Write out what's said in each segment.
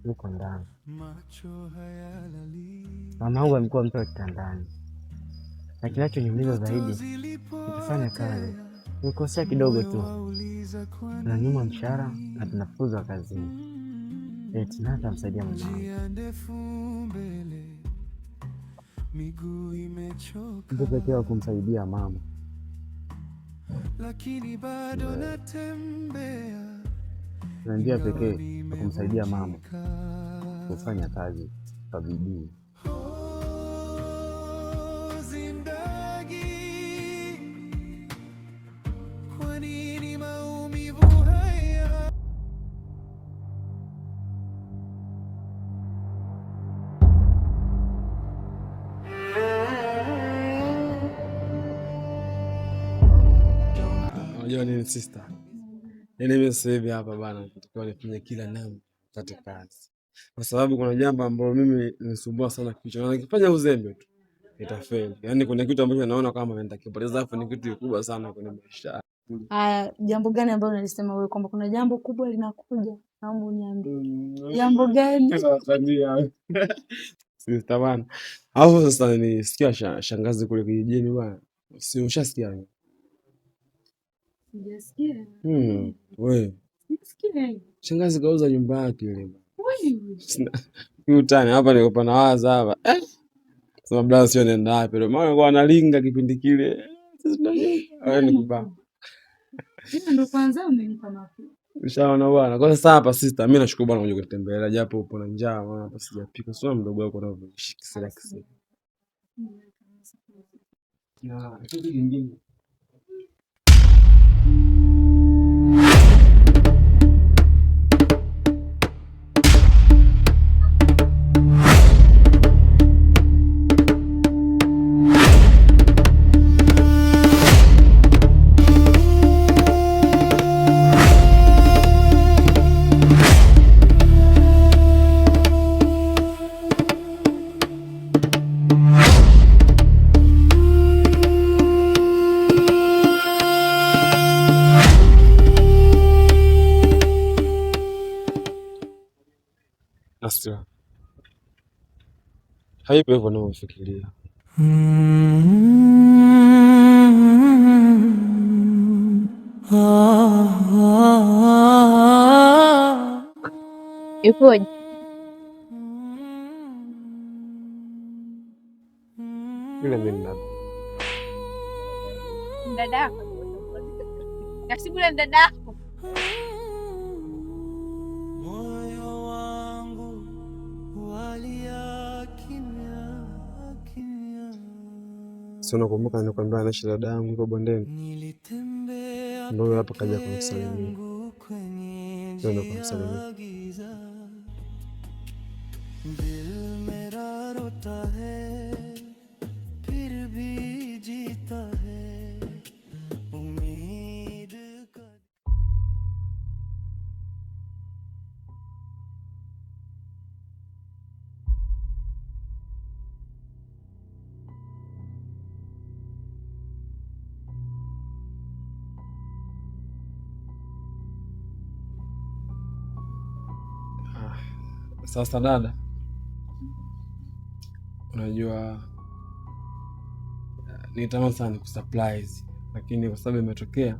yuko ndani. Mamangu amekuwa mtu wa kitandani, na kinachoniumiza zaidi nikifanya kazi nikosea kidogo tu, tunanyuma mshahara na tunafukuzwa kazini. Eti nani atamsaidia mamangu? Mtu pekee wa kumsaidia mama, na njia pekee ya kumsaidia mama kufanya kazi kwa bidii. Unajua nini sister? Yaani mimi sasa hivi hapa bana, natakiwa nifanye kila namna nipate kazi. Kwa sababu kuna jambo ambalo mimi linisumbua sana kichwa. Na nikifanya uzembe tu itafeli. Yaani kuna kitu ambacho naona kama nitakipoteza, afu ni kitu kikubwa sana kwenye maisha. Haya, jambo gani ambalo unalisema wewe kwamba kuna jambo kubwa linakuja? Naomba uniambie. Jambo gani? Sister bana. Hapo sasa nisikia shangazi kule kijijini bwana. Si ushasikia? Sijasikia. Wewe. Sijasikia. Shangazi kauza nyumba yake ile. Wewe. Utani hapa niko panawaza hapa. Sema bwana sio nenda wapi leo. Maana kwa analinga kipindi kile. Sasa wewe ni kubaya. Ndio kwanza umenipa mapi. Ushaona bwana. Kwa sasa hapa sister, mimi nashukuru bwana kuja kutembelea japo upo na njaa, maana hapa sijapika. Sio mdogo wako anavyoshikisha kisi. Na kitu kingine. Astra. Haipo hivyo unavyofikiria. Ipoje? Yule mimi dadako. Kasibu na dadako. Sio, nakumbuka nilikwambia anaishi dada yangu huko bondeni. Ndio hapa kaja kumsalimia. Ndio kumsalimia. Sasa dada, unajua nitamani sana nikusurprise, lakini kwa sababu imetokea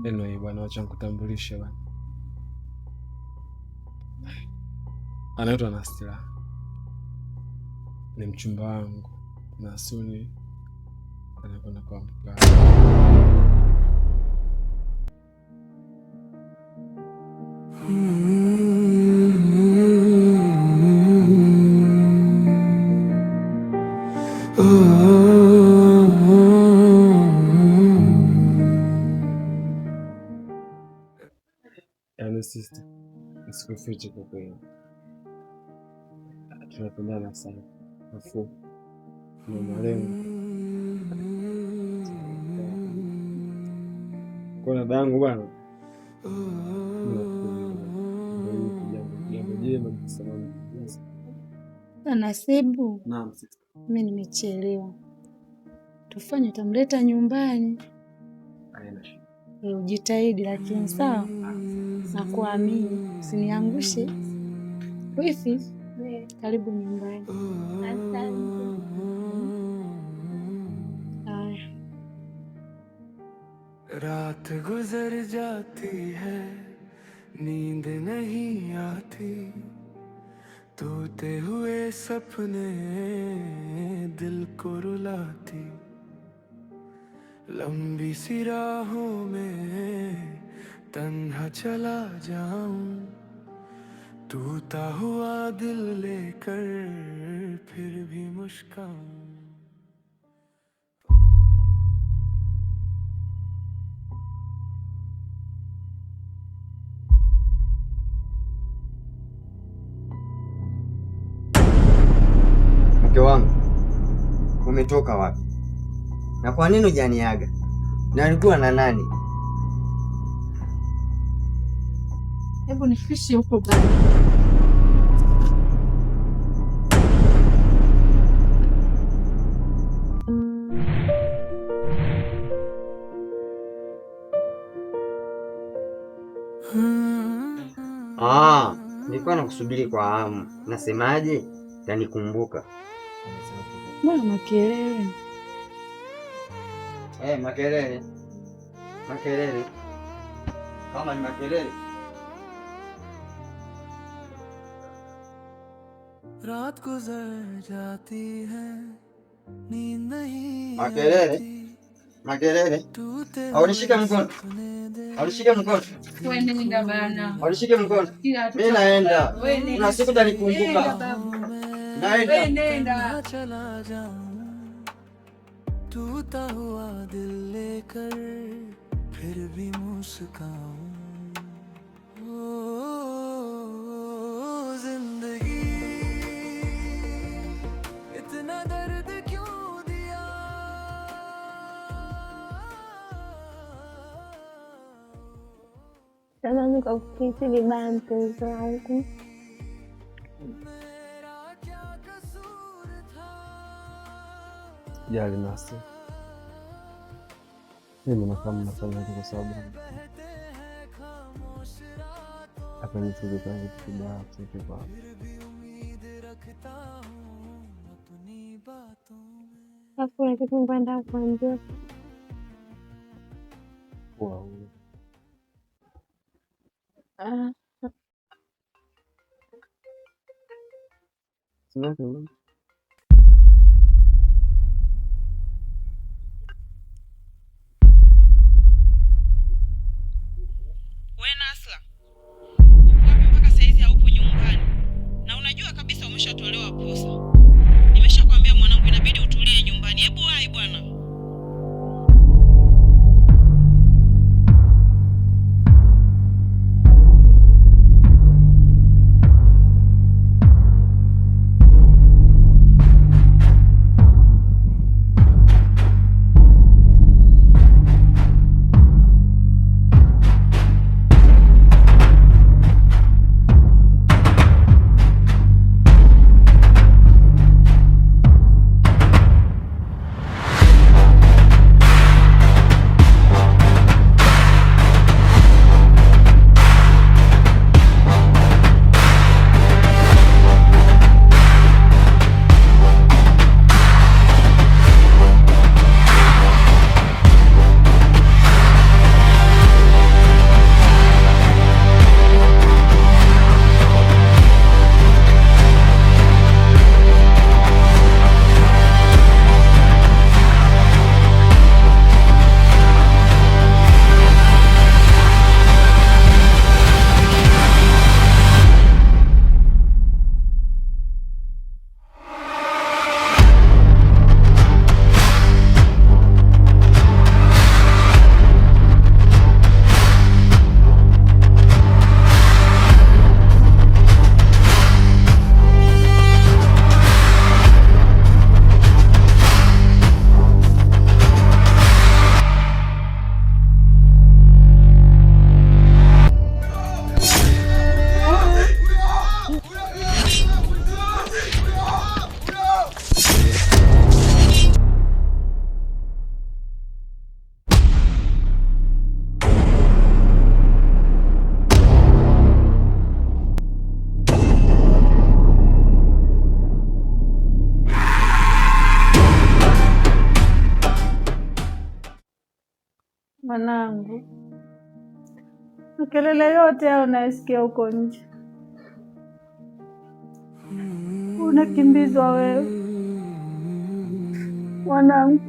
neno bwana, acha nikutambulishe bwana. Anaitwa Nastila, ni mchumba wangu na Suni anakwenda kwa mkaka. Yaani sister, nisikufiche kwa kweli, tunapendana sana, afu na malengo kwa dada yangu bwana. Nasibu. Naam sister. Mimi nimechelewa. Tufanye utamleta nyumbani. Haina shida. Ujitahidi lakini sawa. Nakuamini, usiniangushe. Wifi, karibu nyumbani. Asante. रात गुजर जाती है, नींद नहीं आती, टूटे हुए सपने दिल को रुलाती, लंबी सी राहों में तन्हा चला जाऊं, टूटा हुआ दिल लेकर फिर भी मुस्काऊं। Mke wangu, umetoka wapi? Na kwa nini hujaniaga? Na alikuwa na nani? Hebu nifikishe huko baba. Nilikuwa nakusubiri kwa hamu. Nasemaje? Utanikumbuka. Mbona makelele? Makelele. Makelele. Kama ni makelele. रात गुजर जाती है, नींद नहीं Makelele. Makelele. Aunishike mkono. Aunishike mkono. Wewe nenda bana. Aunishike mkono. Mimi naenda. Kuna siku utanikumbuka. Naenda. Wewe nenda. चला जाऊं, टूटा हुआ दिल लेकर फिर भी मुस्काऊं। जिंदगी इतना दर्द क्यों दिया? Samahani kwa kukuita vibaya mpenzi wangu. Jali nasi. Mimi nafahamu nafanya hivi kwa sababu hapa ni kitu kibaya kwa Hakuna kitu nipenda kuambia. wow. Wewe Nasra, mpaka saizi haupo nyumbani na unajua kabisa umeshatolewa posa. Nimeshakwambia mwanangu, inabidi utulie nyumbani. Hebu hai bwana. Mwanangu, makelele yote hayo unayesikia huko nje, unakimbizwa wewe mwanangu.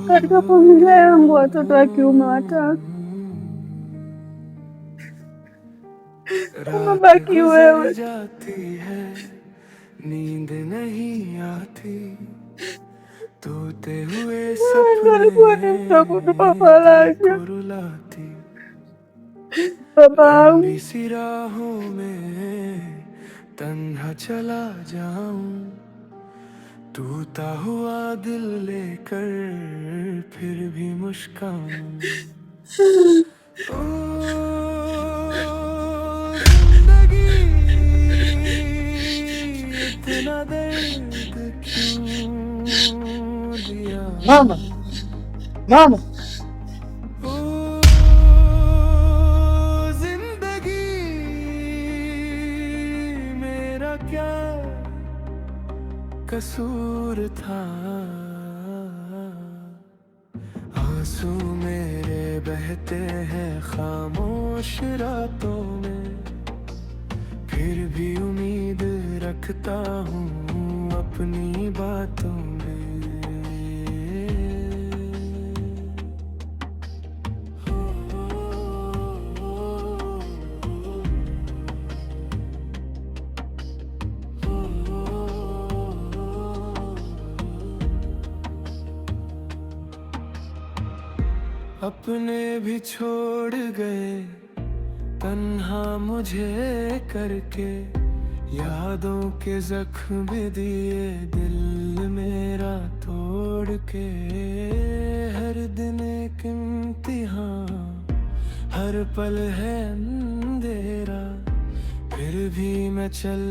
Katika familia yangu watoto wa kiume 3, umebaki wewe. नींद नहीं आती तोते हुए सपने रुलाती लंबी सी राहों में तन्हा चला जाऊं टूटा हुआ दिल लेकर फिर भी मुस्काऊं Mama, mama, जिंदगी मेरा क्या कसूर था आंसू मेरे बहते हैं खामोश रातों में फिर भी उम्मीद रखता हूँ अपनी बातों में अपने भी छोड़ गए तन्हा मुझे करके यादों के जख्म दिए दिल मेरा तोड़ के हर दिन एक इम्तिहान हर पल है अंधेरा फिर भी मैं चल